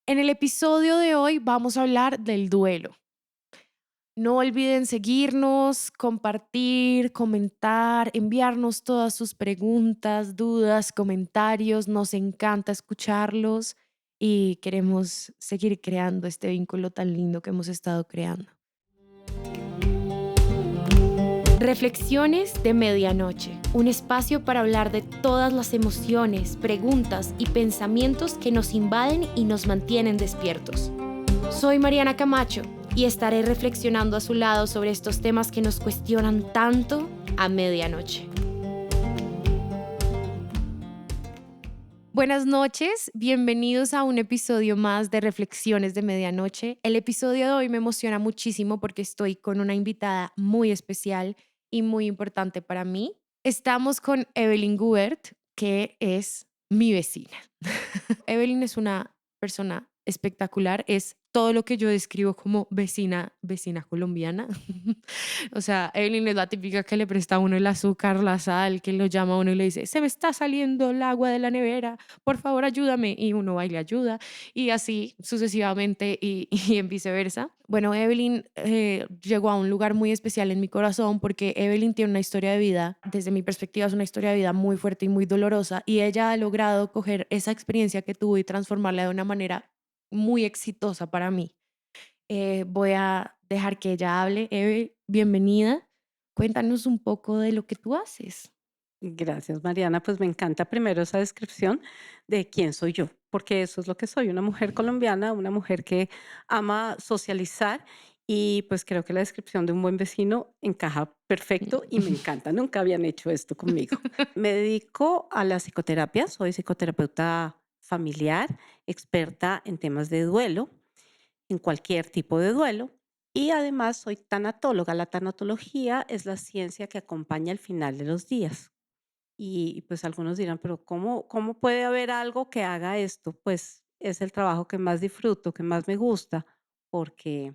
En el episodio de hoy vamos a hablar del duelo. No olviden seguirnos, compartir, comentar, enviarnos todas sus preguntas, dudas, comentarios. Nos encanta escucharlos y queremos seguir creando este vínculo tan lindo que hemos estado creando. Reflexiones de Medianoche, un espacio para hablar de todas las emociones, preguntas y pensamientos que nos invaden y nos mantienen despiertos. Soy Mariana Camacho y estaré reflexionando a su lado sobre estos temas que nos cuestionan tanto a medianoche. Buenas noches, bienvenidos a un episodio más de Reflexiones de Medianoche. El episodio de hoy me emociona muchísimo porque estoy con una invitada muy especial y muy importante para mí. Estamos con Evelyn Gubert, que es mi vecina. Evelyn es una persona espectacular, es todo lo que yo describo como vecina colombiana. O sea, Evelyn es la típica que le presta a uno el azúcar, la sal, que lo llama a uno y le dice, se me está saliendo el agua de la nevera, por favor ayúdame. Y uno va y le ayuda. Y así sucesivamente y en viceversa. Bueno, Evelyn llegó a un lugar muy especial en mi corazón porque Evelyn tiene una historia de vida, desde mi perspectiva es una historia de vida muy fuerte y muy dolorosa. Y ella ha logrado coger esa experiencia que tuvo y transformarla de una manera muy exitosa para mí. Voy a dejar que ella hable. Eve, bienvenida. Cuéntanos un poco de lo que tú haces. Gracias, Mariana. Pues me encanta primero esa descripción de quién soy yo, porque eso es lo que soy, una mujer colombiana, una mujer que ama socializar y pues creo que la descripción de un buen vecino encaja perfecto y me encanta. Nunca habían hecho esto conmigo. Me dedico a la psicoterapia, soy psicoterapeuta familiar, experta en temas de duelo, en cualquier tipo de duelo. Y además soy tanatóloga. La tanatología es la ciencia que acompaña al final de los días. Y pues algunos dirán, pero ¿cómo puede haber algo que haga esto? Pues es el trabajo que más disfruto, que más me gusta, porque,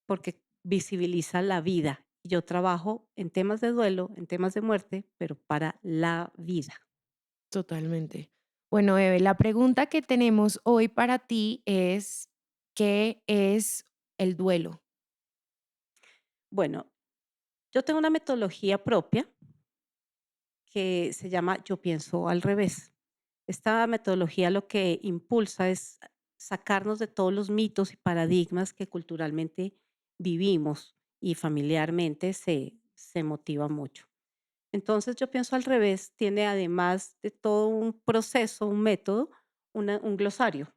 porque visibiliza la vida. Yo trabajo en temas de duelo, en temas de muerte, pero para la vida. Totalmente. Bueno, Eve, la pregunta que tenemos hoy para ti es, ¿qué es el duelo? Bueno, yo tengo una metodología propia que se llama Yo pienso al revés. Esta metodología lo que impulsa es sacarnos de todos los mitos y paradigmas que culturalmente vivimos y familiarmente se motiva mucho. Entonces yo pienso al revés, tiene además de todo un proceso, un método, un glosario.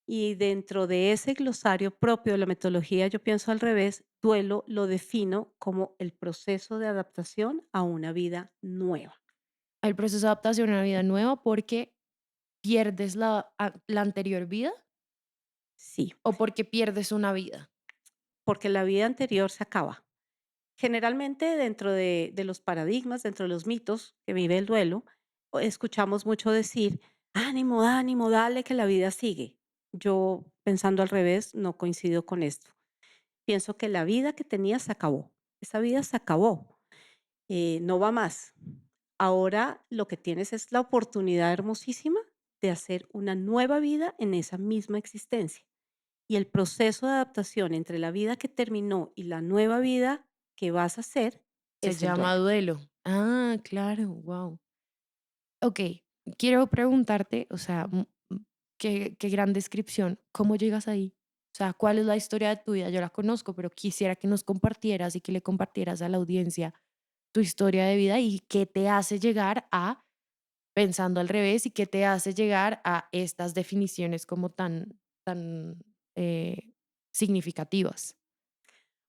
Y dentro de ese glosario propio de la metodología, yo pienso al revés, duelo lo defino como el proceso de adaptación a una vida nueva. El proceso de adaptación a una vida nueva porque pierdes la anterior vida Sí, o porque pierdes una vida. porque la vida anterior se acaba. Generalmente dentro de los paradigmas, dentro de los mitos que vive el duelo, escuchamos mucho decir, ánimo, ánimo, dale que la vida sigue. Yo, pensando al revés, no coincido con esto. Pienso que la vida que tenía se acabó. Esa vida se acabó, no va más. Ahora lo que tienes es la oportunidad hermosísima de hacer una nueva vida en esa misma existencia. Y el proceso de adaptación entre la vida que terminó y la nueva vida que vas a hacer Se es el llama duelo. duelo. Ah, claro, wow. Ok, quiero preguntarte, o sea, qué gran descripción. ¿Cómo llegas ahí? O sea, ¿cuál es la historia de tu vida? Yo la conozco, pero quisiera que nos compartieras y que le compartieras a la audiencia tu historia de vida y qué te hace llegar a pensando al revés y qué te hace llegar a estas definiciones como tan eh, significativas.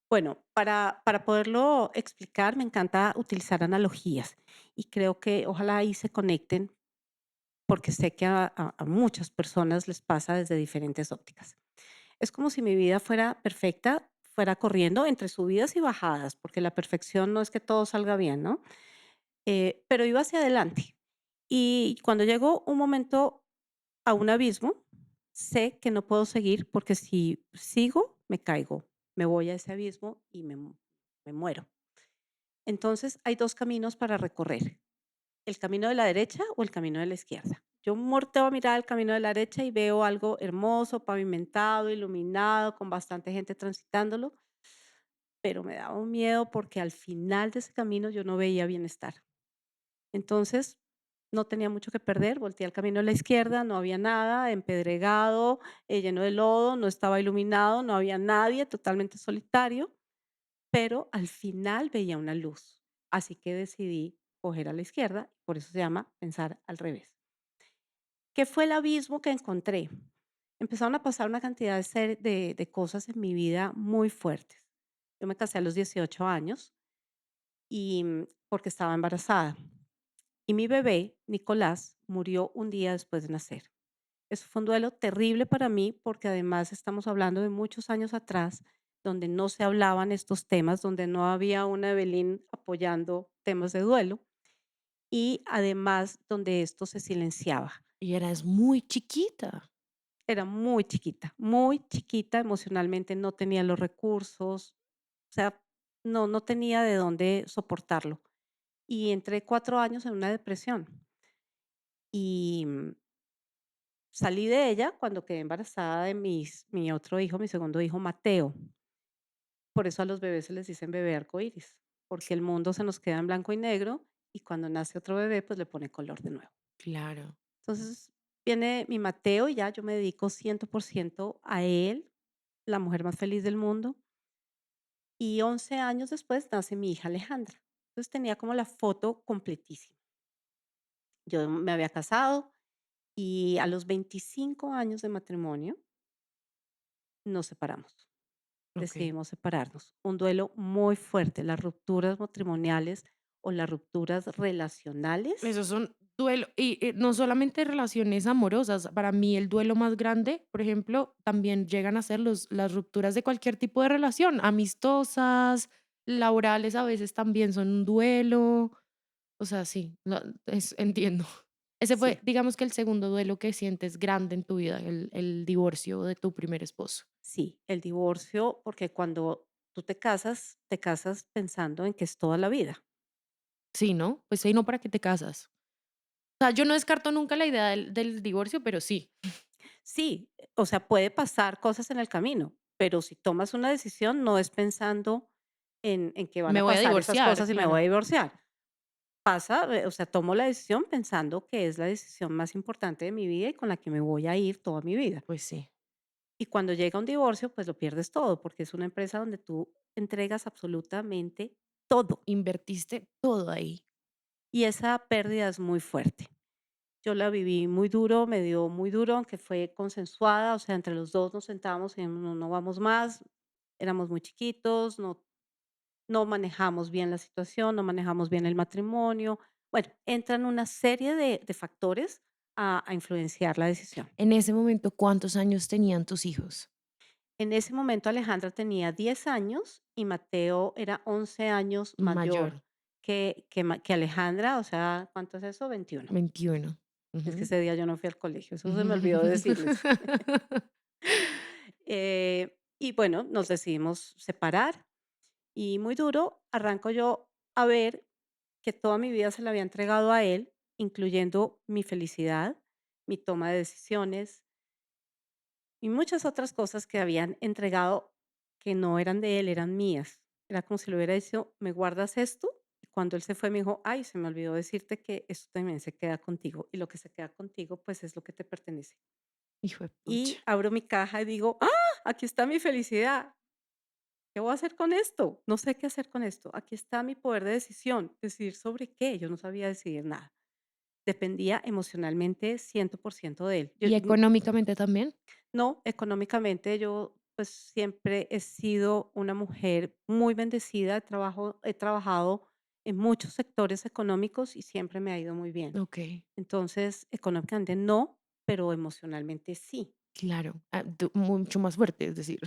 Bueno, para poderlo explicar, me encanta utilizar analogías y creo que ojalá ahí se conecten porque sé que a muchas personas les pasa desde diferentes ópticas. Es como si mi vida fuera perfecta, fuera corriendo entre subidas y bajadas, porque la perfección no es que todo salga bien, ¿no? Pero iba hacia adelante. Y cuando llegó un momento a un abismo, sé que no puedo seguir porque si sigo, me caigo, me voy a ese abismo y me muero. Entonces hay dos caminos para recorrer, el camino de la derecha o el camino de la izquierda. Yo volteo a mirar el camino de la derecha y veo algo hermoso, pavimentado, iluminado, con bastante gente transitándolo, pero me daba un miedo porque al final de ese camino yo no veía bienestar. Entonces, no tenía mucho que perder, volteé al camino a la izquierda, no había nada, empedregado, lleno de lodo, no estaba iluminado, no había nadie, totalmente solitario, pero al final veía una luz. Así que decidí coger a la izquierda, por eso se llama pensar al revés. ¿Qué fue el abismo que encontré? Empezaron a pasar una cantidad de cosas en mi vida muy fuertes. Yo me casé a los 18 años y porque estaba embarazada. Y mi bebé, Nicolás, murió un día después de nacer. Eso fue un duelo terrible para mí porque además estamos hablando de muchos años atrás, donde no se hablaban estos temas, donde no había una Evelyn apoyando temas de duelo y además donde esto se silenciaba. Y eras muy chiquita. Era muy chiquita emocionalmente, no tenía los recursos, o sea, no tenía de dónde soportarlo. Y entré 4 años en una depresión. Y salí de ella cuando quedé embarazada de mi otro hijo, mi segundo hijo, Mateo. Por eso a los bebés se les dicen bebé arcoíris, porque el mundo se nos queda en blanco y negro y cuando nace otro bebé, pues le pone color de nuevo. Claro. Entonces viene mi Mateo y ya yo me dedico 100% a él, la mujer más feliz del mundo. Y 11 años después nace mi hija Alejandra. Entonces tenía como la foto completísima. Yo me había casado y a los 25 años de matrimonio nos separamos. Okey. Decidimos separarnos. Un duelo muy fuerte, las rupturas matrimoniales o las rupturas relacionales. Esos son duelo y, no solamente relaciones amorosas, para mí el duelo más grande, por ejemplo, también llegan a ser las rupturas de cualquier tipo de relación, amistosas, laborales, a veces también son un duelo, o sea, sí, entiendo. Ese fue, Sí, digamos que el segundo duelo que sientes grande en tu vida, el divorcio de tu primer esposo. sí, el divorcio, porque cuando tú te casas pensando en que es toda la vida. Sí, ¿no? Pues sí, no, ¿para qué te casas? O sea, yo no descarto nunca la idea del divorcio, pero sí, Sí, o sea, puede pasar cosas en el camino, pero si tomas una decisión no es pensando en que van me a voy a pasar esas divorciar, cosas y me voy a claro. divorciar. Pasa, o sea, tomo la decisión pensando que es la decisión más importante de mi vida y con la que me voy a ir toda mi vida. Pues sí, Y cuando llega un divorcio, pues lo pierdes todo, porque es una empresa donde tú entregas absolutamente todo invertiste todo ahí. y esa pérdida es muy fuerte. Yo la viví muy duro, me dio muy duro, aunque fue consensuada, o sea, entre los 2 nos sentábamos y no vamos más, éramos muy chiquitos, no manejamos bien la situación, no manejamos bien el matrimonio. Bueno, entran una serie de factores a influenciar la decisión. En ese momento, ¿cuántos años tenían tus hijos? En ese momento Alejandra tenía 10 años y Mateo era 11 años Mayor, mayor que Alejandra, o sea, ¿cuánto es eso? 21. 21. Es que Ujú. ese día yo no fui al colegio, eso se me olvidó decirles. Y bueno, nos decidimos separar y muy duro, arranco yo a ver que toda mi vida se la había entregado a él, incluyendo mi felicidad, mi toma de decisiones y muchas otras cosas que habían entregado que no eran de él, eran mías. Era como si le hubiera dicho, ¿me guardas esto? Y cuando él se fue me dijo, ay, se me olvidó decirte que esto también se queda contigo y lo que se queda contigo pues es lo que te pertenece. Hijo de Y pucha. abro mi caja y digo, ¡ah! Aquí está mi felicidad. ¿Qué voy a hacer con esto? No sé qué hacer con esto. Aquí está mi poder de decisión. Decidir sobre qué. Yo no sabía decidir nada. Dependía emocionalmente 100% de él. ¿Y económicamente también? No, económicamente yo pues siempre he sido una mujer muy bendecida. He trabajado en muchos sectores económicos y siempre me ha ido muy bien. Okey, Entonces, económicamente no, pero emocionalmente sí. claro. Ah, tú mucho más fuerte, es decir,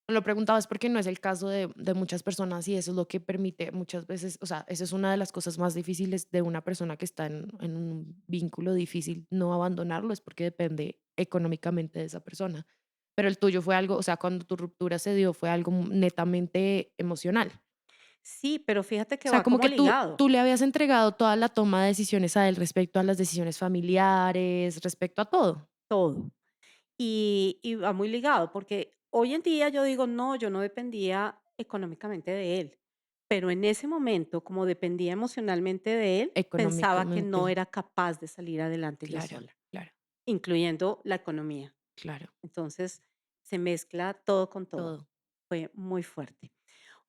lo preguntabas porque no es el caso de muchas personas y eso es lo que permite muchas veces, o sea, esa es una de las cosas más difíciles de una persona que está en un vínculo difícil, no abandonarlo, es porque depende económicamente de esa persona. Pero el tuyo fue algo, o sea, cuando tu ruptura se dio, fue algo netamente emocional. Sí, pero fíjate O que sea, va como como que ligado, tú le habías entregado toda la toma de decisiones a él respecto a las decisiones familiares, respecto a todo. todo. Y va muy ligado, porque hoy en día yo digo, no, yo no dependía económicamente de él, pero en ese momento, como dependía emocionalmente de él, pensaba que Económicamente. no era capaz de salir adelante yo Claro, sola, claro, incluyendo la economía. claro, Entonces, se mezcla todo con todo. todo. Fue muy fuerte.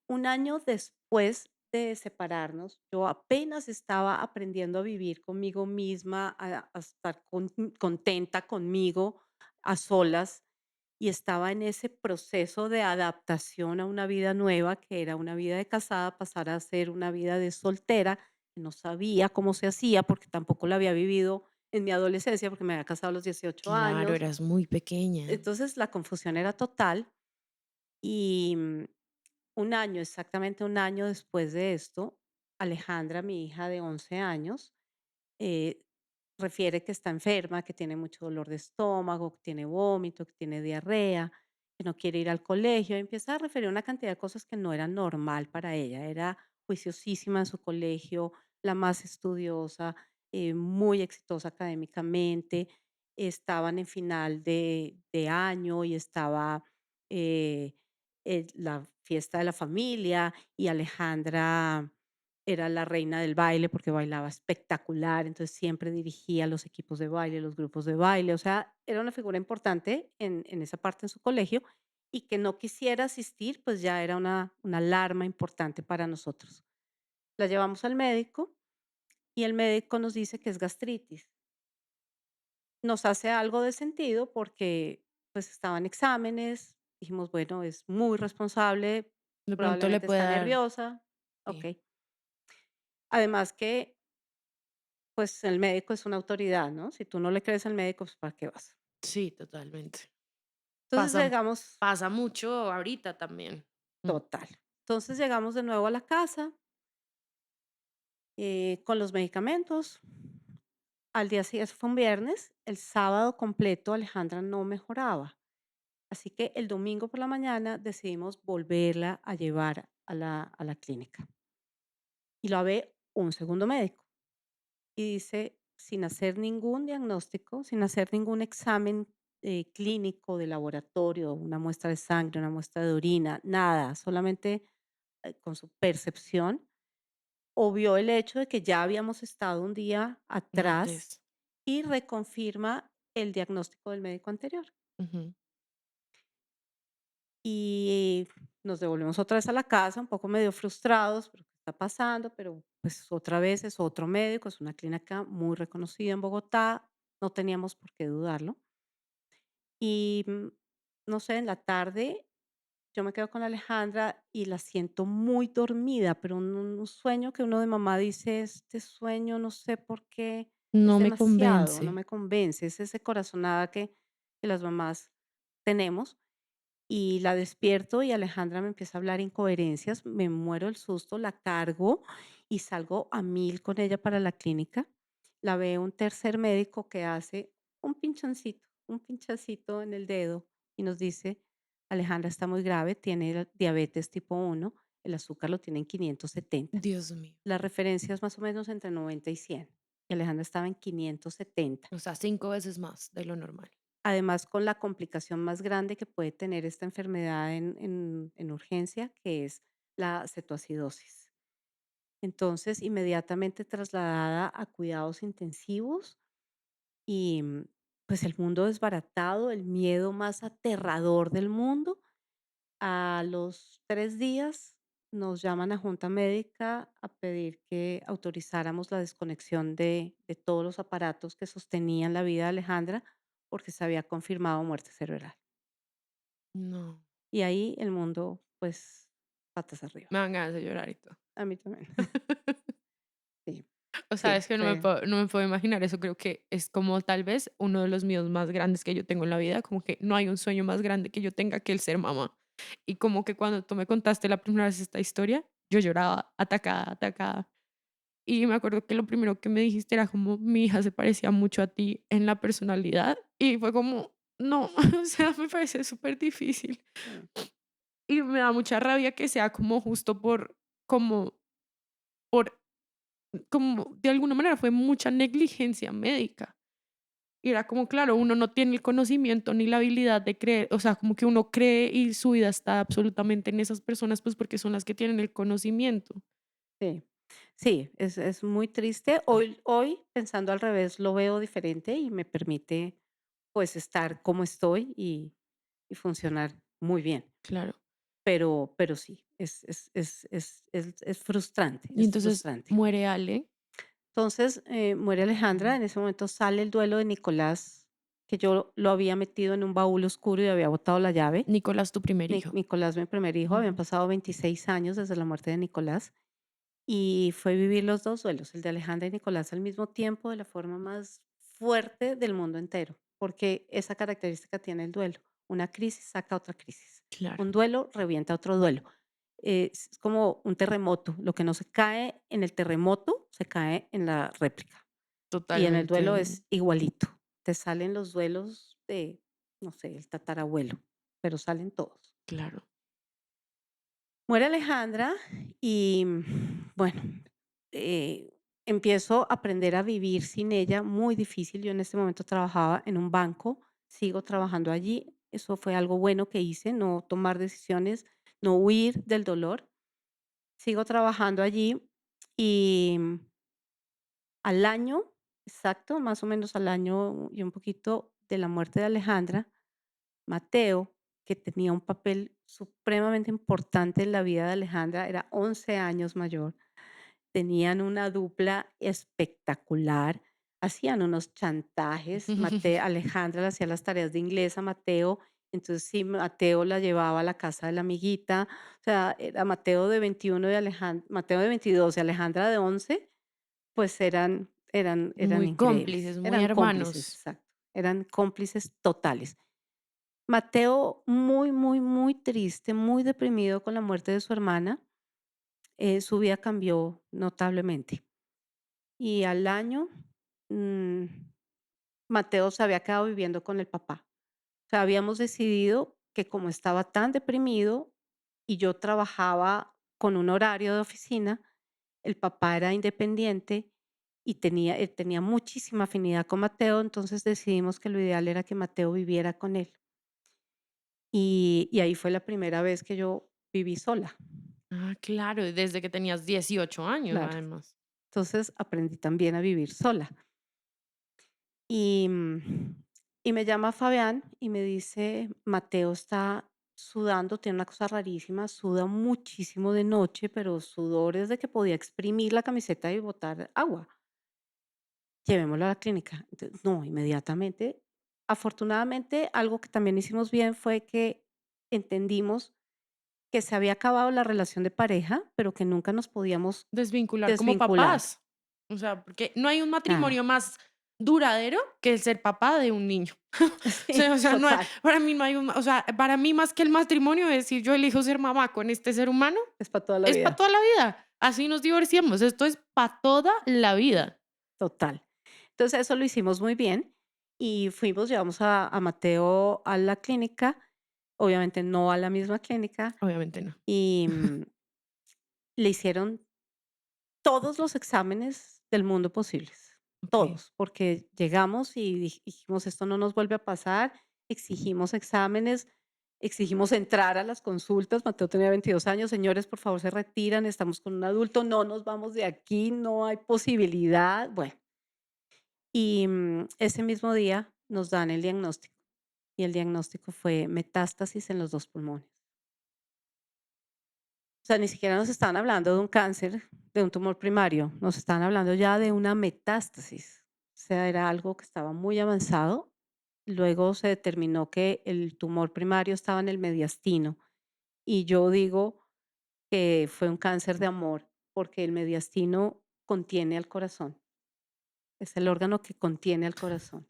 Un año después de separarnos, yo apenas estaba aprendiendo a vivir conmigo misma, a estar contenta conmigo, a solas, y estaba en ese proceso de adaptación a una vida nueva, que era una vida de casada, pasar a ser una vida de soltera, que no sabía cómo se hacía, porque tampoco la había vivido en mi adolescencia, porque me había casado a los 18 Claro, años. eras muy pequeña. Entonces la confusión era total y un año, exactamente un año después de esto, Alejandra, mi hija de 11 años, eh, refiere que está enferma, que tiene mucho dolor de estómago, que tiene vómito, que tiene diarrea, que no quiere ir al colegio. Empieza a referir una cantidad de cosas que no eran normal para ella. Era juiciosísima en su colegio, la más estudiosa, muy exitosa académicamente. Estaban en final de año y estaba eh, la fiesta de la familia y Alejandra era la reina del baile porque bailaba espectacular, entonces siempre dirigía los equipos de baile, los grupos de baile, o sea, era una figura importante en esa parte en su colegio y que no quisiera asistir, pues ya era una alarma importante para nosotros. La llevamos al médico y el médico nos dice que es gastritis. Nos hace algo de sentido porque pues estaban exámenes, dijimos, bueno, es muy responsable, De pronto le probablemente puede está dar, nerviosa, ok. sí, Además que pues el médico es una autoridad, ¿no? Si tú no le crees al médico, pues ¿para qué vas? sí, totalmente. Entonces llegamos, Pasa mucho ahorita también. Mm. total. Entonces llegamos de nuevo a la casa con los medicamentos. Al día siguiente, eso fue un viernes, el sábado completo Alejandra no mejoraba. Así que el domingo por la mañana decidimos volverla a llevar a la clínica. Y la ve un segundo médico. Y dice, sin hacer ningún diagnóstico, sin hacer ningún examen clínico de laboratorio, una muestra de sangre, una muestra de orina, nada, solamente con su percepción, obvió el hecho de que ya habíamos estado un día atrás Antes. y reconfirma el diagnóstico del médico anterior. Ujú. Y nos devolvemos otra vez a la casa, un poco medio frustrados, pero ¿qué está pasando? Pero pues otra vez es otro médico, es una clínica muy reconocida en Bogotá, no teníamos por qué dudarlo. Y no sé, en la tarde yo me quedo con Alejandra y la siento muy dormida, pero un sueño que uno de mamá dice, este sueño no sé por qué, es No me demasiado, no convence. me convence, es ese corazonada que las mamás tenemos. Y la despierto y Alejandra me empieza a hablar incoherencias, me muero el susto, la cargo y salgo a 1000 con ella para la clínica. La ve un tercer médico que hace un pinchancito en el dedo y nos dice, Alejandra está muy grave, tiene diabetes tipo 1, el azúcar lo tiene en 570. Dios mío. La referencia es más o menos entre 90 y 100. Y Alejandra estaba en 570. O sea, 5 veces más de lo normal. Además, con la complicación más grande que puede tener esta enfermedad en urgencia, que es la cetoacidosis. Entonces, inmediatamente trasladada a cuidados intensivos y pues el mundo desbaratado, el miedo más aterrador del mundo. A los 3 días nos llaman a junta médica a pedir que autorizáramos la desconexión de todos los aparatos que sostenían la vida de Alejandra porque se había confirmado muerte cerebral. No. Y ahí el mundo, pues, patas arriba. Me dan ganas de llorar y todo. A mí también. Sí, O sea, sí, es que fue no me puedo imaginar eso. Creo que es como tal vez uno de los míos más grandes que yo tengo en la vida. Como que no hay un sueño más grande que yo tenga que el ser mamá. Y como que cuando tú me contaste la primera vez esta historia, yo lloraba atacada, atacada. Y me acuerdo que lo primero que me dijiste era como mi hija se parecía mucho a ti en la personalidad. Y fue como, no, o sea, me parece súper difícil. sí, Y me da mucha rabia que sea como justo por como por como de alguna manera fue mucha negligencia médica. Y era como, claro, uno no tiene el conocimiento ni la habilidad de creer, o sea, como que uno cree y su vida está absolutamente en esas personas, pues porque son las que tienen el conocimiento. Sí, sí, es muy triste. Hoy, pensando al revés, lo veo diferente y me permite, pues, estar como estoy y funcionar muy bien. Claro. Pero sí, es frustrante, Y es entonces frustrante. muere Ale. Entonces, muere Alejandra, Mm. en ese momento sale el duelo de Nicolás, que yo lo había metido en un baúl oscuro y había botado la llave. Nicolás, tu primer hijo. Nicolás, mi primer hijo, habían Ujú. pasado 26 años desde la muerte de Nicolás. Y fue vivir los 2 duelos, el de Alejandra y Nicolás al mismo tiempo, de la forma más fuerte del mundo entero, porque esa característica tiene el duelo. Una crisis saca otra crisis. Claro, Un duelo revienta otro duelo. Es como un terremoto. Lo que no se cae en el terremoto, se cae en la réplica. Y en el duelo totalmente, es igualito. Te salen los duelos de, no sé, el tatarabuelo, pero salen todos. claro. Muere Alejandra y, bueno, empiezo a aprender a vivir sin ella, muy difícil. Yo en este momento trabajaba en un banco, sigo trabajando allí. Eso fue algo bueno que hice, no tomar decisiones, no huir del dolor. Sigo trabajando allí y al año, exacto, más o menos al año y un poquito de la muerte de Alejandra, Mateo, que tenía un papel supremamente importante en la vida de Alejandra, era 11 años mayor. Tenían una dupla espectacular, hacían unos chantajes. Alejandra le hacía las tareas de inglés a Mateo, entonces sí, Mateo la llevaba a la casa de la amiguita, o sea, era Mateo de 21 y Mateo de 22 y Alejandra de 11, pues eran Muy increíbles, cómplices, muy eran cómplices, hermanos. exacto, eran cómplices totales. Mateo muy, muy, muy triste, muy deprimido con la muerte de su hermana, su vida cambió notablemente. Y al año, mm, Mateo se había quedado viviendo con el papá. O sea, habíamos decidido que como estaba tan deprimido y yo trabajaba con un horario de oficina, el papá era independiente y él tenía muchísima afinidad con Mateo, entonces decidimos que lo ideal era que Mateo viviera con él. Y ahí fue la primera vez que yo viví sola, Ah, claro, desde que tenías 18 años, claro. además. Entonces aprendí también a vivir sola. Y, y me llama Fabián y me dice, Mateo está sudando, tiene una cosa rarísima, suda muchísimo de noche, pero sudores de que podía exprimir la camiseta y botar agua. Llevémoslo a la clínica. Entonces, no, inmediatamente. Afortunadamente, algo que también hicimos bien fue que entendimos que se había acabado la relación de pareja, pero que nunca nos podíamos Desvincular como desvincular. papás. O sea, porque no hay un Nada. matrimonio más duradero que el ser papá de un niño. Sí, O sea, no hay, total. para mí no hay un, o sea, para mí más que el matrimonio es decir, yo elijo ser mamá con este ser humano, Es para toda la es para vida. toda la vida. Así nos divorciamos, esto es para toda la vida. Total. Entonces, eso lo hicimos muy bien y llevamos a Mateo a la clínica, obviamente no a la misma clínica, Obviamente no. y, le hicieron todos los exámenes del mundo posibles, Okey. todos, porque llegamos y dijimos: "Esto no nos vuelve a pasar", exigimos exámenes, exigimos entrar a las consultas. Mateo tenía 22 años: "Señores, por favor, se retiran, estamos con un adulto, no nos vamos de aquí, no hay posibilidad". Bueno. Y, ese mismo día nos dan el diagnóstico, y el diagnóstico fue metástasis en los 2 pulmones. O sea, ni siquiera nos estaban hablando de un cáncer, de un tumor primario, nos estaban hablando ya de una metástasis. O sea, era algo que estaba muy avanzado. Luego se determinó que el tumor primario estaba en el mediastino, y yo digo que fue un cáncer de amor, porque el mediastino contiene al corazón, es el órgano que contiene al corazón.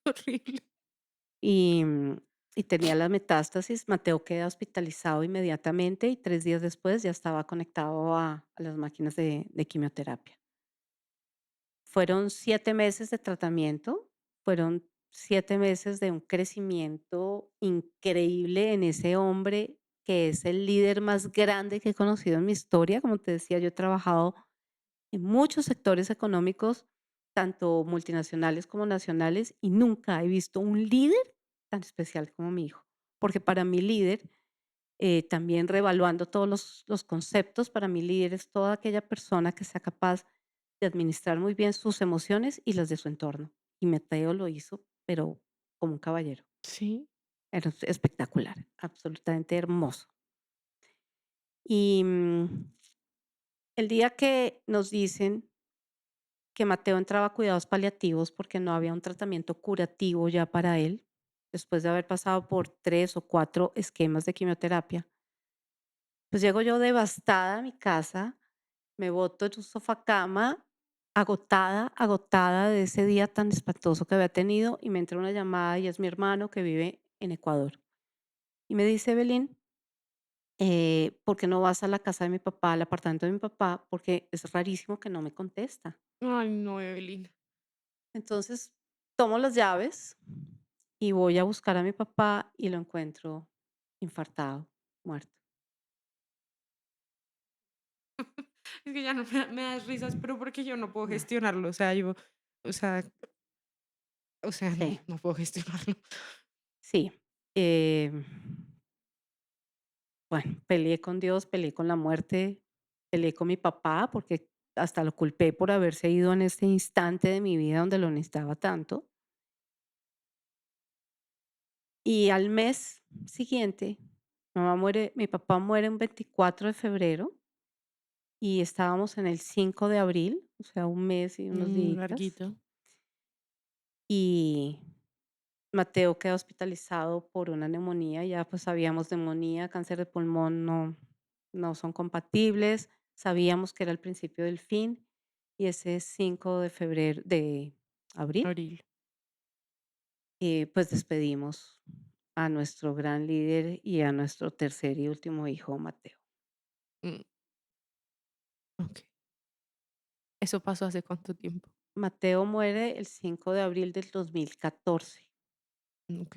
Horrible. Y, y tenía la metástasis. Mateo queda hospitalizado inmediatamente y 3 días después ya estaba conectado a las máquinas de quimioterapia. Fueron 7 meses de tratamiento, fueron 7 meses de un crecimiento increíble en ese hombre que es el líder más grande que he conocido en mi historia. Como te decía, yo he trabajado en muchos sectores económicos, tanto multinacionales como nacionales, y nunca he visto un líder tan especial como mi hijo. Porque para mi líder, también reevaluando todos los conceptos, para mi líder es toda aquella persona que sea capaz de administrar muy bien sus emociones y las de su entorno. Y Mateo lo hizo, pero como un caballero. Sí. Era espectacular, absolutamente hermoso. Y el día que nos dicen que Mateo entraba a cuidados paliativos porque no había un tratamiento curativo ya para él, después de haber pasado por 3 o 4 esquemas de quimioterapia, pues llego yo devastada a mi casa, me boto en un sofá cama, agotada, agotada de ese día tan espantoso que había tenido, y me entra una llamada y es mi hermano que vive en Ecuador. Y me dice, Belín, ¿por qué no vas a la casa de mi papá, al apartamento de mi papá? Porque es rarísimo que no me contesta. Ay, no, Evelyn. Entonces tomo las llaves y voy a buscar a mi papá y lo encuentro infartado, muerto. Es que ya no me das risas, pero porque yo no puedo No, gestionarlo. O sea, no, sí, no puedo gestionarlo. sí. Bueno, peleé con Dios, peleé con la muerte, peleé con mi papá, porque hasta lo culpé por haberse ido en este instante de mi vida donde lo necesitaba tanto. Y al mes siguiente, mi papá muere un 24 de febrero y estábamos en el 5 de abril, o sea, un mes y unos días. Larguito. Y Mateo queda hospitalizado por una neumonía. Ya pues sabíamos neumonía, cáncer de pulmón no son compatibles. Sabíamos que era el principio del fin. Y ese 5 de febrero, de abril, Abril. pues despedimos a nuestro gran líder y a nuestro tercer y último hijo, Mateo. Mm, ok. ¿Eso pasó hace cuánto tiempo? Mateo muere el 5 de abril del 2014. Ok.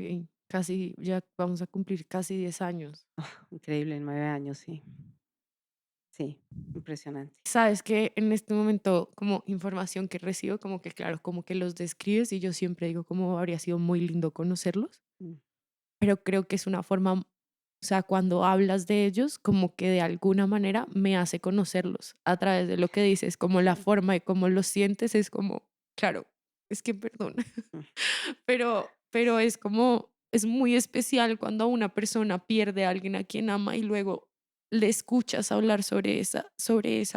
Casi, ya vamos a cumplir casi 10 años. Increíble, 9 años, sí. Sí, impresionante. Sabes que en este momento, como información que recibo, como que claro, como que los describes y yo siempre digo como habría sido muy lindo conocerlos, Mm, pero creo que es una forma, o sea, cuando hablas de ellos, como que de alguna manera me hace conocerlos a través de lo que dices, como la sí, forma y cómo los sientes, es como, claro, es que perdón, mm, pero es como, es muy especial cuando una persona pierde a alguien a quien ama y luego le escuchas hablar sobre esa sí,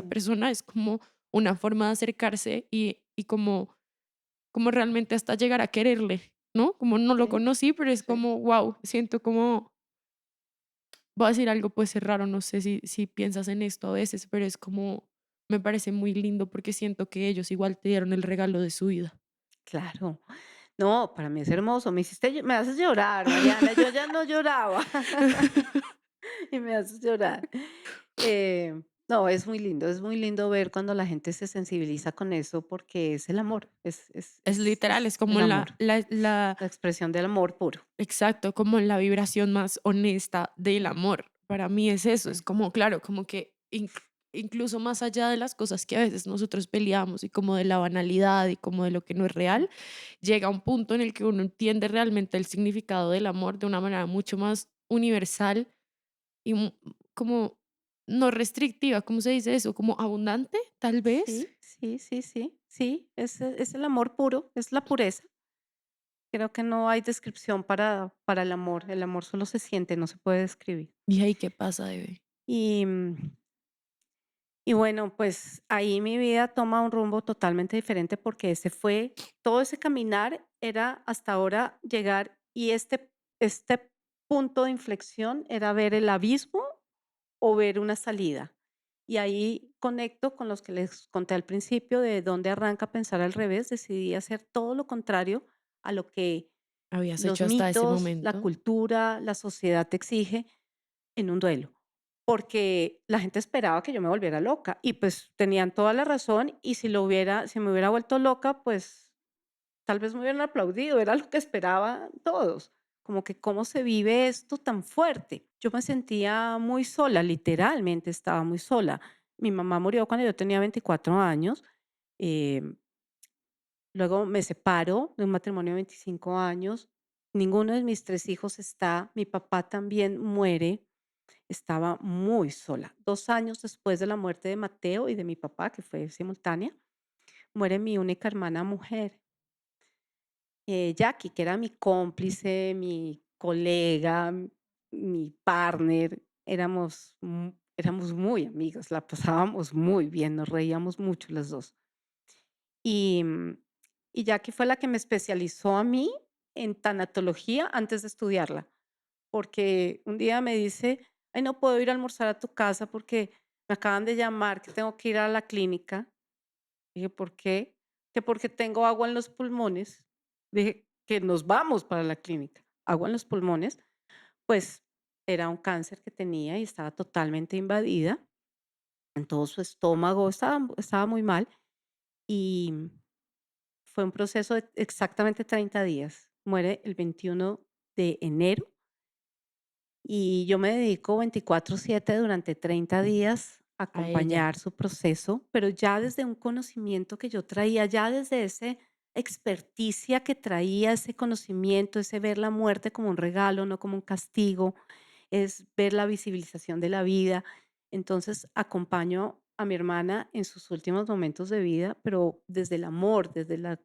persona, es como una forma de acercarse y como realmente hasta llegar a quererle, ¿no? Como no lo sí, conocí, pero es sí. como, wow, siento como, voy a decir algo, puede ser raro, no sé si piensas en esto a veces, pero es como, me parece muy lindo porque siento que ellos igual te dieron el regalo de su vida. Claro. No, para mí es hermoso. Me haces llorar, Mariana. Yo ya no lloraba y me haces llorar. No, es muy lindo ver cuando la gente se sensibiliza con eso porque es el amor, Es literal, es es como el amor, la expresión del amor puro. exacto, como la vibración más honesta del Mm, amor. Para mí es eso, es sí, como, claro, como que incluso más allá de las cosas que a veces nosotros peleamos y como de la banalidad y como de lo que no es mm, real, llega un punto en el que uno entiende realmente el significado del amor de una manera mucho más universal y como no restrictiva, ¿cómo se dice eso? Como abundante, tal vez. sí, sí, sí, sí, sí, es el amor puro, es la pureza. Creo que no hay descripción para el amor solo se siente, no se puede describir. ¿Y ahí qué pasa, bebé? Y, y bueno, pues ahí mi vida toma un rumbo totalmente diferente porque todo ese caminar era hasta ahora llegar y este punto de inflexión era ver el abismo o ver una salida. Y ahí conecto con los que les conté al principio de dónde arranca pensar al revés. Decidí hacer todo lo contrario a lo que ¿Habías los hecho hasta ese mitos, la momento? cultura, la sociedad te exige en un duelo, porque la gente esperaba que yo me volviera loca y pues tenían toda la razón y si me hubiera vuelto loca, pues tal vez me hubieran aplaudido, era lo que esperaban todos. como que cómo se vive esto tan fuerte. Yo me sentía muy sola, literalmente estaba muy sola. Mi mamá murió cuando yo tenía 24 años. em, Luego me separo de un matrimonio de 25 años. Ninguno de mis 3 hijos está. Mi papá también muere. Estaba muy sola. 2 años después de la muerte de Mateo y de mi papá, que fue simultánea, muere mi única hermana mujer, Jackie, que era mi cómplice, mi colega, mi partner. Éramos muy amigas, la pasábamos muy bien, nos reíamos mucho las 2. Y, y Jackie fue la que me especializó a mí en tanatología antes de estudiarla, porque un día me dice: "Ay, no puedo ir a almorzar a tu casa porque me acaban de llamar que tengo que ir a la clínica". Dije: "¿Por qué?". Que porque tengo agua en los pulmones. Dije: "Que nos vamos para la clínica". Agua en los pulmones, pues era un cáncer que tenía y estaba totalmente invadida en todo su estómago, estaba muy mal. Y fue un proceso de exactamente 30 días. Muere el 21 de enero y yo me dedico 24/7 durante 30 días a A ella. acompañar su proceso, pero ya desde un conocimiento que yo traía, ya desde ese experticia que traía, ese conocimiento, ese ver la muerte como un regalo, no como un castigo, es ver la visibilización de la vida. Entonces acompaño a mi hermana en sus últimos momentos de vida, pero desde el amor, desde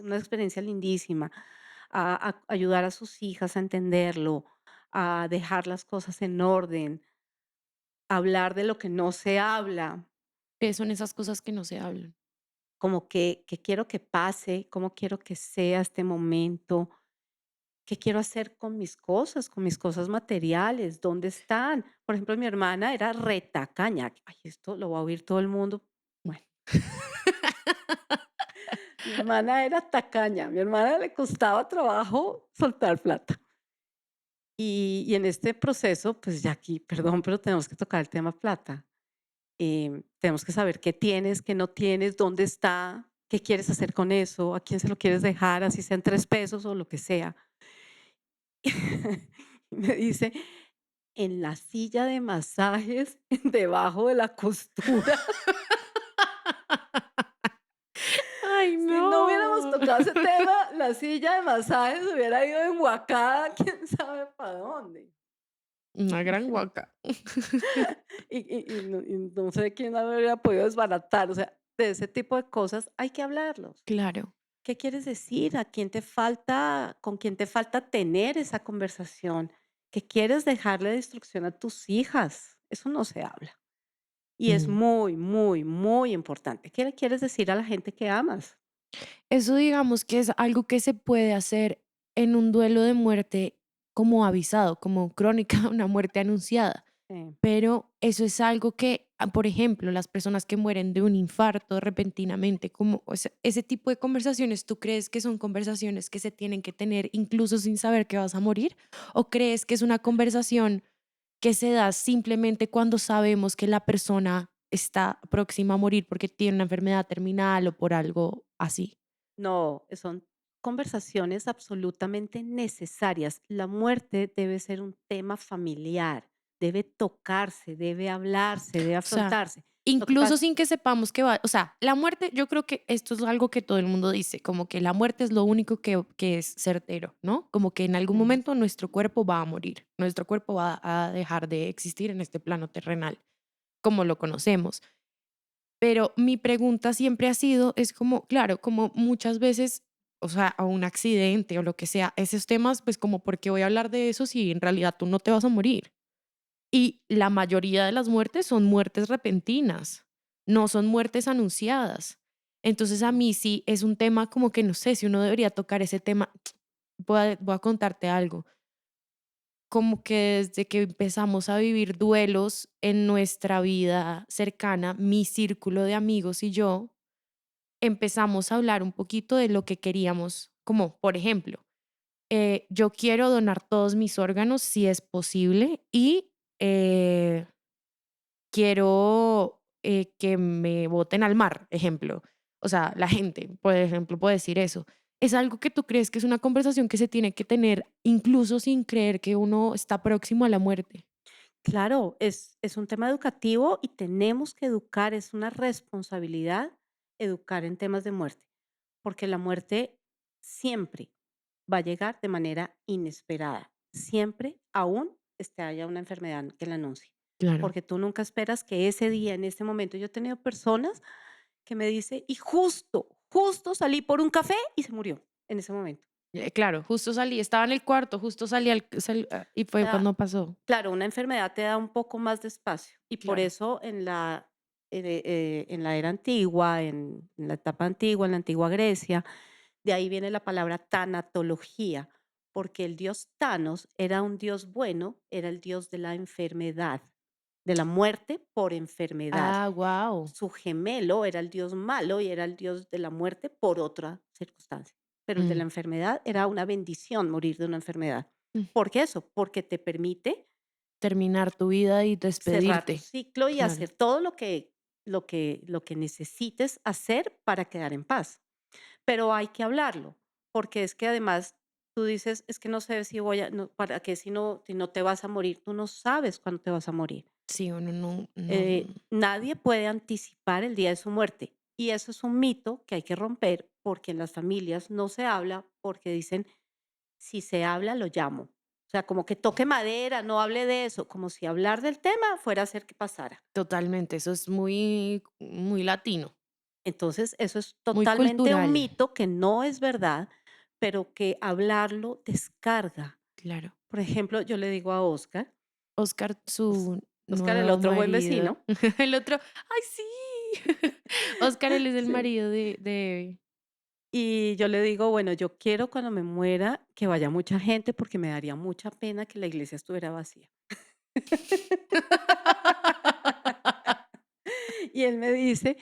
una experiencia lindísima, a ayudar a sus hijas a entenderlo, a dejar las cosas en orden, a hablar de lo que no se habla, ¿Qué son esas cosas que no se hablan? como que quiero que pase, cómo quiero que sea este momento, qué quiero hacer con mis cosas materiales, dónde están. Por ejemplo, mi hermana era retacaña. Ay, esto lo va a oír todo el mundo. Bueno, mi hermana era tacaña, mi hermana le costaba trabajo soltar plata. Y en este proceso, pues ya aquí, perdón, pero tenemos que tocar el tema plata. Tenemos que saber qué tienes, qué no tienes, dónde está, qué quieres hacer con eso, a quién se lo quieres dejar, así sean 3 pesos o lo que sea. Y me dice, en la silla de masajes, debajo de la costura. Ay, Si no hubiéramos no. tocado ese tema, la silla de masajes hubiera ido enguacada, quién sabe para dónde. Una gran guaca. Y no sé quién habría podido desbaratar. O sea, de ese tipo de cosas hay que hablarlos. Claro. ¿Qué quieres decir? ¿A quién te falta, con quién te falta tener esa conversación? ¿Qué quieres dejarle de instrucción a tus hijas? Eso no se habla. Y es Mm. muy, muy, muy importante. ¿Qué le quieres decir a la gente que amas? Eso digamos que es algo que se puede hacer en un duelo de muerte como avisado, como crónica de una muerte anunciada. Sí. Pero eso es algo que, por ejemplo, las personas que mueren de un infarto repentinamente, como o sea, ese tipo de conversaciones, ¿tú crees que son conversaciones que se tienen que tener incluso sin saber que vas a morir? ¿O crees que es una conversación que se da simplemente cuando sabemos que la persona está próxima a morir porque tiene una enfermedad terminal o por algo así? No, son conversaciones absolutamente necesarias. La muerte debe ser un tema familiar, debe tocarse, debe hablarse, debe O sea, afrontarse. Lo que incluso pasa, sin que sepamos que va, o sea, la muerte, yo creo que esto es algo que todo el mundo dice, como que la muerte es lo único que es certero, ¿no? Como que en algún sí. momento nuestro cuerpo va a morir, nuestro cuerpo va a dejar de existir en este plano terrenal, como lo conocemos. Pero mi pregunta siempre ha sido, es como, claro, como muchas veces, o sea, a un accidente o lo que sea, esos temas, pues como, ¿por qué voy a hablar de eso si en realidad tú no te vas a morir? Y la mayoría de las muertes son muertes repentinas, no son muertes anunciadas. Entonces a mí sí es un tema como que no sé si uno debería tocar ese tema. Voy a contarte algo. Como que desde que empezamos a vivir duelos en nuestra vida cercana, mi círculo de amigos y yo empezamos a hablar un poquito de lo que queríamos, como por ejemplo, yo quiero donar todos mis órganos si es posible y quiero que me boten al mar, ejemplo. O sea, la gente, por ejemplo, puede decir eso. ¿Es algo que tú crees que es una conversación que se tiene que tener incluso sin creer que uno está próximo a la muerte? Claro, es un tema educativo y tenemos que educar, es una responsabilidad educar en temas de muerte, porque la muerte siempre va a llegar de manera inesperada, siempre, aún haya una enfermedad que la anuncie, Claro. porque tú nunca esperas que ese día, en ese momento, yo he tenido personas que me dice, y justo salí por un café y se murió en ese momento. Claro, justo salí, estaba en el cuarto, justo salí y O fue sea, cuando pasó. claro, una enfermedad te da un poco más de espacio y por Claro. eso en la era antigua, en la etapa antigua, en la antigua Grecia, de ahí viene la palabra tanatología, porque el dios Thanos era un dios bueno, era el dios de la enfermedad, de la muerte por enfermedad. Ah, wow. Su gemelo era el dios malo y era el dios de la muerte por otra circunstancia. Pero el de la enfermedad era una bendición morir de una enfermedad. ¿Por qué eso? Porque te permite Terminar tu vida y cerrar tu despedirte. ciclo y Claro. hacer todo lo que necesites hacer para quedar en paz. Pero hay que hablarlo, porque es que además tú dices: "Es que no sé si voy a no, ¿para qué si no te vas a morir?". Tú no sabes cuándo te vas a morir. Sí, uno no. Nadie puede anticipar el día de su muerte, y eso es un mito que hay que romper, porque en las familias no se habla, porque dicen: "Si se habla, lo llamo". O sea, como que toque madera, no hable de eso, como si hablar del tema fuera a hacer que pasara. Totalmente, eso es muy latino, Entonces, eso es muy totalmente un cultural. mito que no es verdad, pero que hablarlo descarga. Claro. Por ejemplo, yo le digo a Oscar, Oscar, Os su Oscar, el nuevo otro buen marido. vecino, El otro, ¡ay, sí! Oscar, él es el sí, marido de Eve. y yo le digo: "Bueno, yo quiero cuando me muera que vaya mucha gente, porque me daría mucha pena que la iglesia estuviera vacía". Y él me dice: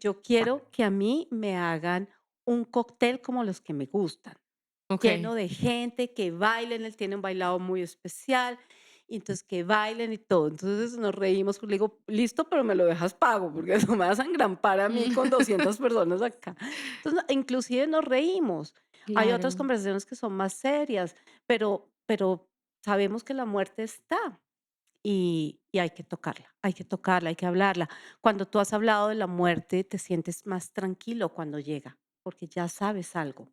Yo quiero que a mí me hagan un cóctel como los que me gustan, lleno Okey. de gente, que bailen". Él tiene un bailado muy especial, y entonces que bailen y todo. Entonces nos reímos, pues le digo: "Listo, pero me lo dejas pago, porque no me vas a engrampar a mí con 200 personas acá". Entonces, inclusive nos reímos. Hay otras Claro. conversaciones que son más serias, pero sabemos que la muerte está. Y hay que tocarla, hay que hablarla. Cuando tú has hablado de la muerte, te sientes más tranquilo cuando llega, porque ya sabes algo.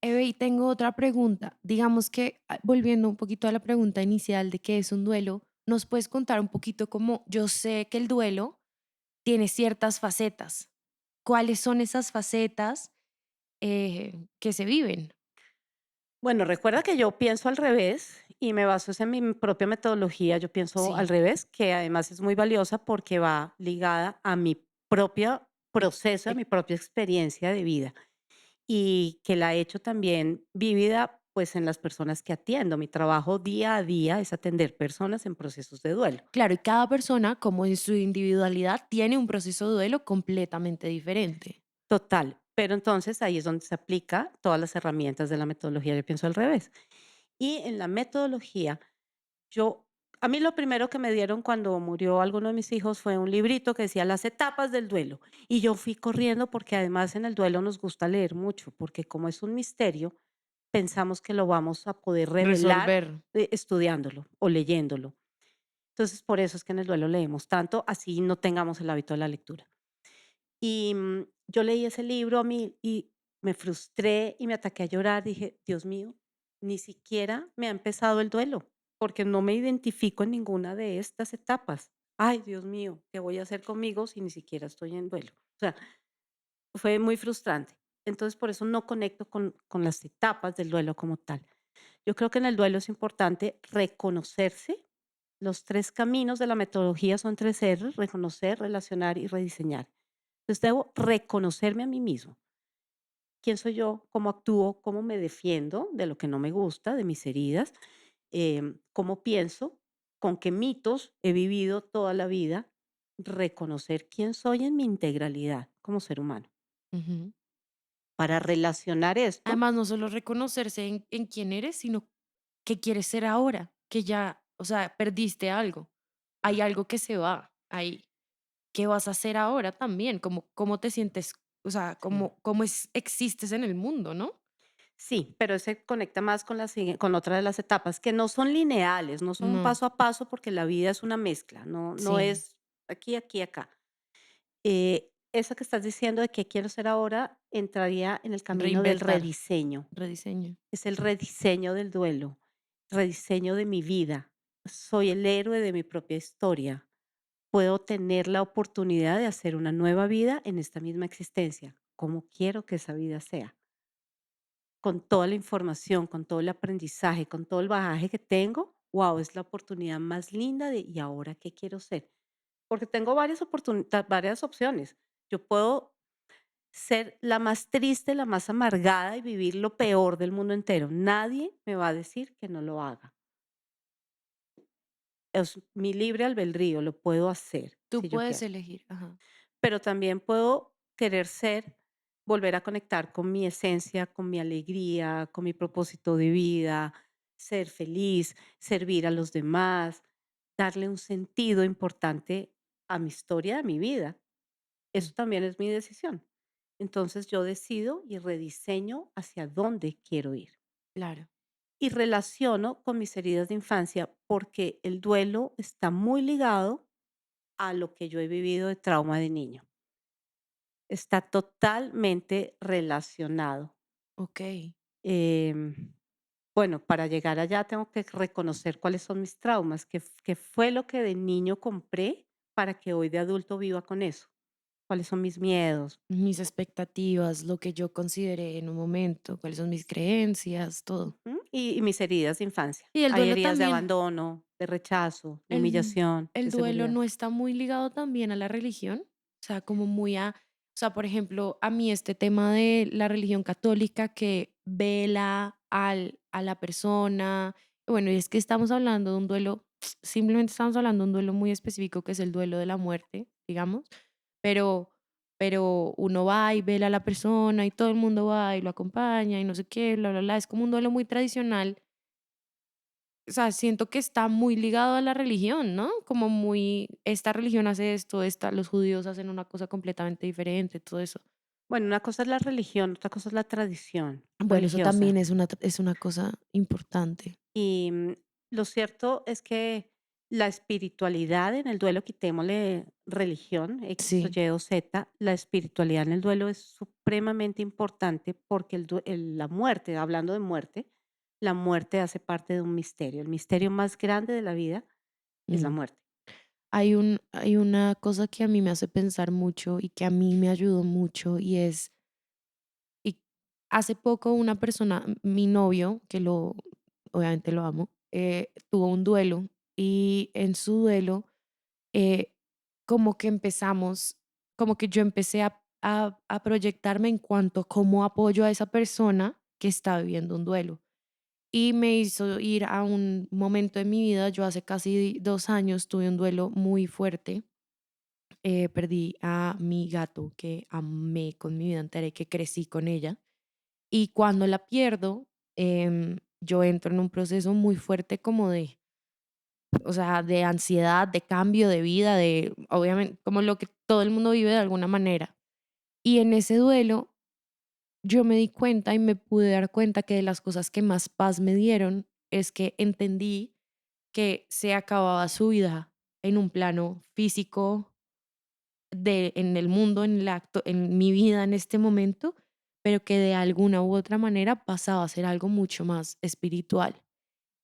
Eve, y tengo otra pregunta. Digamos que, volviendo un poquito a la pregunta inicial de qué es un duelo, ¿nos puedes contar un poquito cómo yo sé que el duelo tiene ciertas facetas? ¿Cuáles son esas facetas, que se viven? Bueno, recuerda que yo pienso al revés y me baso es en mi propia metodología. Yo pienso al Sí, revés, que además es muy valiosa porque va ligada a mi propio ex proceso, a ex mi propia experiencia de vida. Y que la he hecho también vívida, pues, en las personas que atiendo. Mi trabajo día a día es atender personas en procesos de duelo. claro, y cada persona, como en su individualidad, tiene un proceso de duelo completamente diferente. Total, pero entonces ahí es donde se aplica todas las herramientas de la metodología, yo pienso al revés. Y en la metodología, yo a mí lo primero que me dieron cuando murió alguno de mis hijos fue un librito que decía Las etapas del duelo, y yo fui corriendo porque además en el duelo nos gusta leer mucho, porque como es un misterio, pensamos que lo vamos a poder revelar, Resolver. estudiándolo o leyéndolo. Entonces, por eso es que en el duelo leemos tanto, así no tengamos el hábito de la lectura. Y, yo leí ese libro a mí y me frustré y me ataqué a llorar. Dije: "Dios mío, ni siquiera me ha empezado el duelo, porque no me identifico en ninguna de estas etapas. Ay, Dios mío, ¿qué voy a hacer conmigo si ni siquiera estoy en duelo?". O sea, fue muy frustrante. Entonces, por eso no conecto con las etapas del duelo como tal. Yo creo que en el duelo es importante reconocerse. Los 3 caminos de la metodología son 3 R: reconocer, relacionar y rediseñar. Entonces, debo reconocerme a mí mismo. ¿Quién soy yo? ¿Cómo actúo? ¿Cómo me defiendo de lo que no me gusta, de mis heridas? ¿Cómo pienso? ¿Con qué mitos he vivido toda la vida? Reconocer quién soy en mi integralidad como ser humano. Ujú. Para relacionar esto, Además, no solo reconocerse en quién eres, sino qué quieres ser ahora, que ya, o sea, perdiste algo. Hay algo que se va ahí. ¿Qué vas a hacer ahora también? ¿Cómo te sientes? o sea, Sí. cómo existes en el mundo, ¿no? Sí, pero ese conecta más con con otra de las etapas, que no son lineales, no son un No, paso a paso, porque la vida es una mezcla, no sí, es aquí, aquí, acá. Eso que estás diciendo de qué quiero ser ahora entraría en el camino del reinventar, rediseño. rediseño. Es el rediseño del duelo, rediseño de mi vida. Soy el héroe de mi propia historia. Puedo tener la oportunidad de hacer una nueva vida en esta misma existencia, como quiero que esa vida sea. Con toda la información, con todo el aprendizaje, con todo el bagaje que tengo, wow, es la oportunidad más linda de ¿y ahora qué quiero ser? Porque tengo varias opciones. Yo puedo ser la más triste, la más amargada y vivir lo peor del mundo entero. Nadie me va a decir que no lo haga. Es mi libre albedrío, lo puedo hacer Tú si yo puedes quiero. elegir, ajá. Pero también puedo querer ser, volver a conectar con mi esencia, con mi alegría, con mi propósito de vida, ser feliz, servir a los demás, darle un sentido importante a mi historia, a mi vida. Mm, Eso también es mi decisión. Entonces yo decido y rediseño hacia dónde quiero ir. claro. Y relaciono con mis heridas de infancia porque el duelo está muy ligado a lo que yo he vivido de trauma de niño. Está totalmente relacionado. Okey. Em, bueno, para llegar allá tengo que reconocer cuáles son mis traumas, qué fue lo que de niño compré para que hoy de adulto viva con eso. ¿Cuáles son mis miedos? Mis expectativas, lo que yo consideré en un momento, cuáles son mis creencias, todo. Ujú, y mis heridas de infancia. Y el Hay duelo heridas de también, abandono, de rechazo, de el humillación, el de duelo seguridad. no está muy ligado también a la religión, o sea, como muy a o sea, por ejemplo, a mí este tema de la religión católica que vela a la persona, bueno, y es que estamos hablando de un duelo, simplemente estamos hablando de un duelo muy específico que es el duelo de la muerte, digamos, pero uno va y vela a la persona y todo el mundo va y lo acompaña y no sé qué, bla, bla, bla, es como un duelo muy tradicional, o sea, siento que está muy ligado a la religión, ¿no? Como muy, esta religión hace esto, esta, los judíos hacen una cosa completamente diferente, todo eso. Bueno, una cosa es la religión, otra cosa es la tradición Bueno, eso también religiosa. es una cosa importante. Y lo cierto es que la espiritualidad en el duelo, quitémosle religión, X o Sí, Y o Z, la espiritualidad en el duelo es supremamente importante porque la muerte, hablando de muerte, la muerte hace parte de un misterio. El misterio más grande de la vida es la mm. muerte. Hay una cosa que a mí me hace pensar mucho y que a mí me ayudó mucho y es, y hace poco una persona, mi novio, que lo, obviamente lo amo, tuvo un duelo y en su duelo eh, como que empezamos, como que yo empecé a proyectarme en cuanto a cómo apoyo a esa persona que está viviendo un duelo. Y me hizo ir a un momento de mi vida, yo hace casi 2 años tuve un duelo muy fuerte, perdí a mi gato que amé con mi vida entera y que crecí con ella. Y cuando la pierdo, yo entro en un proceso muy fuerte como de, o sea, de ansiedad, de cambio de vida, de obviamente como lo que todo el mundo vive de alguna manera. Y en ese duelo yo me di cuenta y me pude dar cuenta que de las cosas que más paz me dieron es que entendí que se acababa su vida en un plano físico de en el mundo, en el acto, en mi vida en este momento, pero que de alguna u otra manera pasaba a ser algo mucho más espiritual.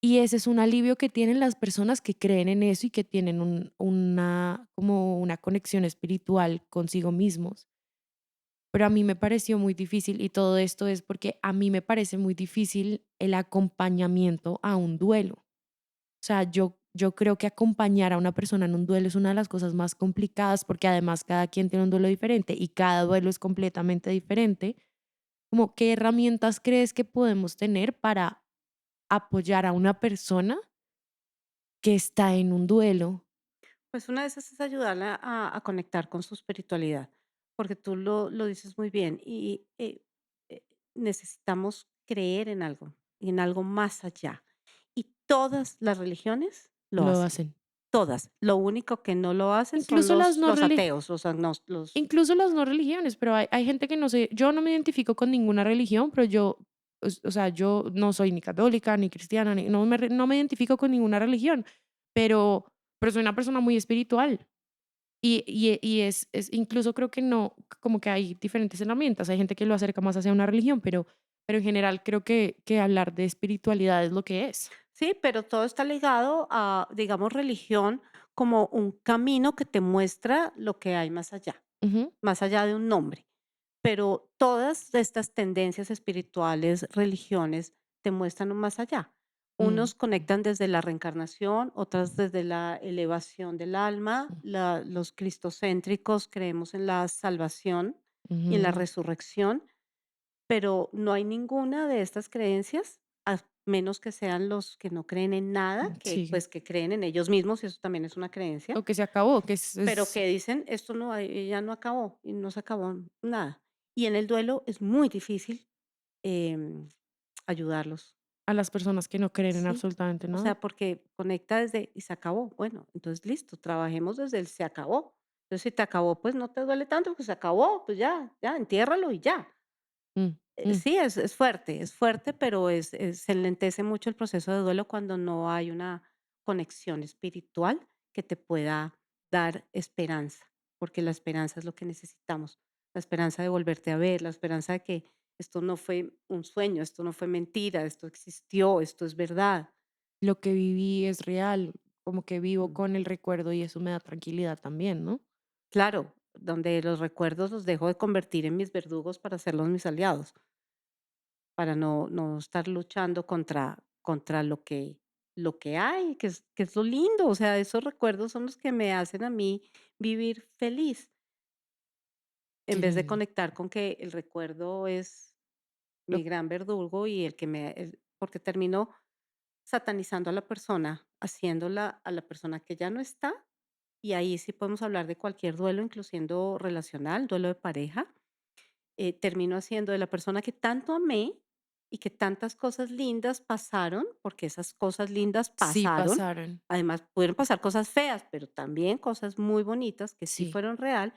Y ese es un alivio que tienen las personas que creen en eso y que tienen una, como una conexión espiritual consigo mismos. Pero a mí me pareció muy difícil y todo esto es porque a mí me parece muy difícil el acompañamiento a un duelo. O sea, yo creo que acompañar a una persona en un duelo es una de las cosas más complicadas porque además cada quien tiene un duelo diferente y cada duelo es completamente diferente. Como, ¿qué herramientas crees que podemos tener para apoyar a una persona que está en un duelo? Pues una de esas es ayudarla a conectar con su espiritualidad, porque tú lo dices muy bien y necesitamos creer en algo y en algo más allá. Y todas las religiones lo Lo hacen. hacen. todas. Lo único que no lo hacen son Incluso las no los reli ateos, los agnos los incluso las no religiones, pero hay gente que no sé, yo no me identifico con ninguna religión, pero yo, o sea, yo no soy ni católica, ni cristiana, ni no me identifico con ninguna religión, pero soy una persona muy espiritual. Y es incluso creo que no, como que hay diferentes herramientas. Hay gente que lo acerca más hacia una religión, pero en general creo que hablar de espiritualidad es lo que es. sí, pero todo está ligado a, digamos, religión como un camino que te muestra lo que hay Ujú, más allá de un nombre. Pero todas estas tendencias espirituales, religiones, te muestran un más allá. mm, Unos conectan desde la reencarnación, otras desde la elevación del alma. Los cristocéntricos creemos en la salvación y en la ujú, resurrección, pero no hay ninguna de estas creencias, a menos que sean los que no creen en nada, que sí. pues que creen en ellos mismos, y eso también es una creencia, O que se acabó, que pero es que dicen: "Esto no, ya no acabó", y no se acabó nada. Y en el duelo es muy difícil, em, ayudarlos, a las personas que no creen en ¿sí? absolutamente O nada. sea, porque conecta desde: "Y se acabó". Bueno, entonces listo, trabajemos desde el "se acabó". Entonces, si te acabó, pues no te duele tanto, pues se acabó, pues ya, entiérralo y ya. Mm, mm. Sí, es fuerte, pero se enlentece mucho el proceso de duelo cuando no hay una conexión espiritual que te pueda dar esperanza, porque la esperanza es lo que necesitamos, la esperanza de volverte a ver, la esperanza de que esto no fue un sueño, esto no fue mentira, esto existió, esto es verdad. Lo que viví es real, como que vivo Mm. con el recuerdo y eso me da tranquilidad también, ¿no? Claro, donde los recuerdos los dejo de convertir en mis verdugos para hacerlos mis aliados. Para no estar luchando contra lo que hay, que es lo lindo, o sea, esos recuerdos son los que me hacen a mí vivir feliz, en Qué vez de lindo. conectar con que el recuerdo es Lo mi gran verdugo y porque termino satanizando a la persona, haciéndola a la persona que ya no está, y ahí sí podemos hablar de cualquier duelo, incluyendo relacional, duelo de pareja. Termino haciendo de la persona que tanto amé y que tantas cosas lindas pasaron, porque esas cosas lindas sí pasaron. pasaron, Además, pudieron pasar cosas feas, pero también cosas muy bonitas que sí sí. fueron real,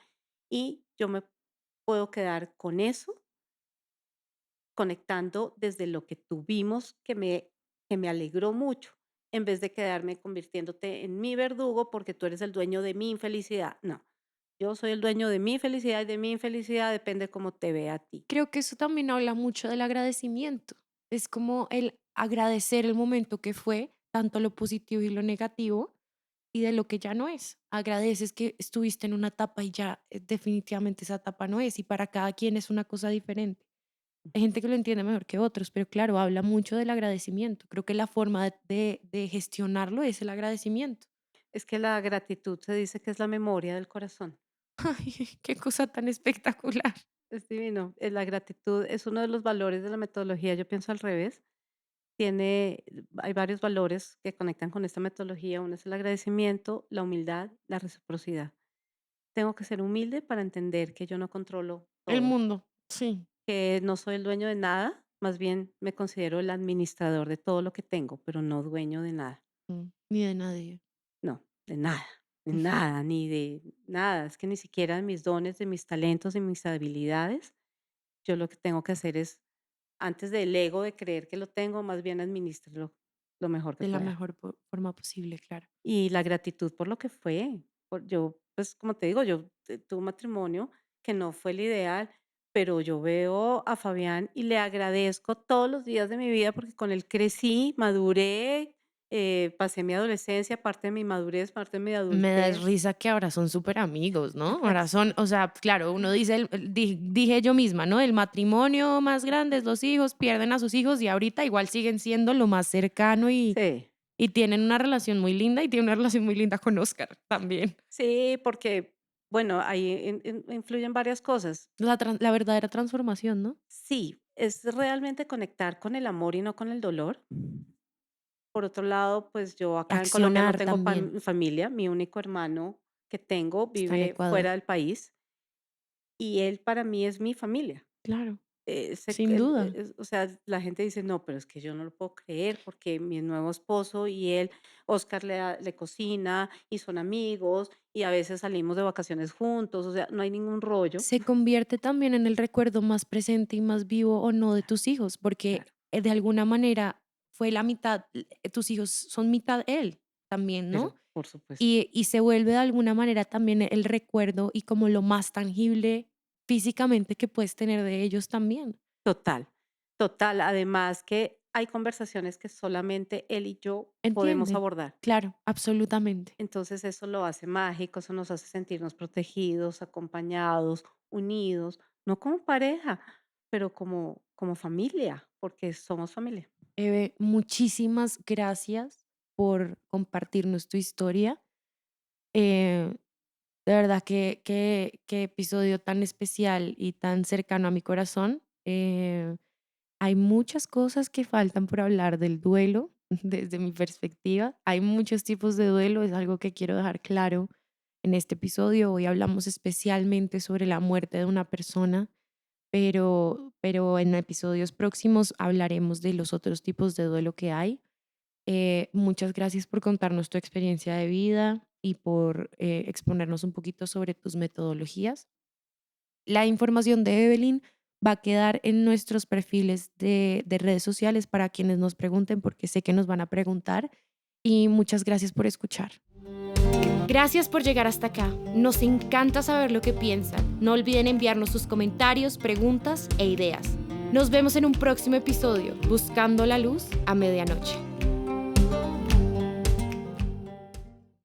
y yo me puedo quedar con eso, conectando desde lo que tuvimos que me alegró mucho, en vez de quedarme convirtiéndote en mi verdugo porque tú eres el dueño de mi infelicidad. No, yo soy el dueño de mi felicidad y de mi infelicidad depende cómo te vea a ti. Creo que eso también habla mucho del agradecimiento. Es como el agradecer el momento que fue, tanto lo positivo y lo negativo, y de lo que ya no es. Agradeces que estuviste en una etapa y ya definitivamente esa etapa no es, y para cada quien es una cosa diferente. Hay gente que lo entiende mejor que otros, pero claro, habla mucho del agradecimiento. Creo que la forma de gestionarlo es el agradecimiento. Es que la gratitud se dice que es la memoria del corazón. Ay, qué cosa tan espectacular. Es divino. La gratitud es uno de los valores de la metodología. Yo pienso al revés. Hay varios valores que conectan con esta metodología. Uno es el agradecimiento, la humildad, la reciprocidad. Tengo que ser humilde para entender que yo no controlo El todo, mundo, sí, que no soy el dueño de nada, más bien me considero el administrador de todo lo que tengo, pero no dueño de nada. ni de nadie. No, de nada, ni de nada. Es que ni siquiera de mis dones, de mis talentos, de mis habilidades. Yo lo que tengo que hacer es, antes del ego de creer que lo tengo, más bien administrarlo lo mejor que De la pueda. mejor forma posible, claro. Y la gratitud por lo que fue. Yo, pues como te digo, yo tuve un matrimonio que no fue el ideal, pero yo veo a Fabián y le agradezco todos los días de mi vida porque con él crecí, maduré, pasé mi adolescencia, parte de mi madurez, parte de mi Me da adultez. risa que ahora son súper amigos, ¿no? Ahora son, o sea, claro, uno dice, dije yo misma, ¿no? El matrimonio más grande es los hijos, pierden a sus hijos y ahorita igual siguen siendo lo más cercano Sí. y tienen una relación muy linda y tienen una relación muy linda con Oscar también. Sí, porque, bueno, ahí influyen varias cosas. La verdadera transformación, ¿no? Sí, es realmente conectar con el amor y no con el dolor. Por otro lado, pues yo acá en Colombia no Accionar tengo también. familia, mi único hermano que tengo Está en vive Ecuador. fuera del país y él para mí es mi familia. Claro. sin duda. o sea, la gente dice: "No, pero es que yo no lo puedo creer, porque mi nuevo esposo y él, Oscar le cocina y son amigos, y a veces salimos de vacaciones juntos", o sea, no hay ningún rollo. Se convierte también en el recuerdo más presente y más vivo o no de tus hijos, porque Claro, de alguna manera fue la mitad, tus hijos son mitad él también, pero ¿no? por supuesto. Y se vuelve de alguna manera también el recuerdo y como lo más tangible físicamente que puedes tener de ellos también. Total, total. Además que hay conversaciones que solamente él y yo podemos ¿Entiende? abordar. Claro, absolutamente. Entonces eso lo hace mágico, eso nos hace sentirnos protegidos, acompañados, unidos, no como pareja, pero como familia, porque somos familia. Eve, muchísimas gracias por compartirnos tu historia. Eh, de verdad que episodio tan especial y tan cercano a mi corazón. Hay muchas cosas que faltan por hablar del duelo desde mi perspectiva. Hay muchos tipos de duelo, es algo que quiero dejar claro en este episodio. Hoy hablamos especialmente sobre la muerte de una persona, pero en episodios próximos hablaremos de los otros tipos de duelo que hay. Muchas gracias por contarnos tu experiencia de vida y por exponernos un poquito sobre tus metodologías. La información de Evelyn va a quedar en nuestros perfiles de redes sociales para quienes nos pregunten, porque sé que nos van a preguntar. Y muchas gracias por escuchar. Gracias por llegar hasta acá. Nos encanta saber lo que piensan. No olviden enviarnos sus comentarios, preguntas e ideas. Nos vemos en un próximo episodio, Buscando la Luz a Medianoche.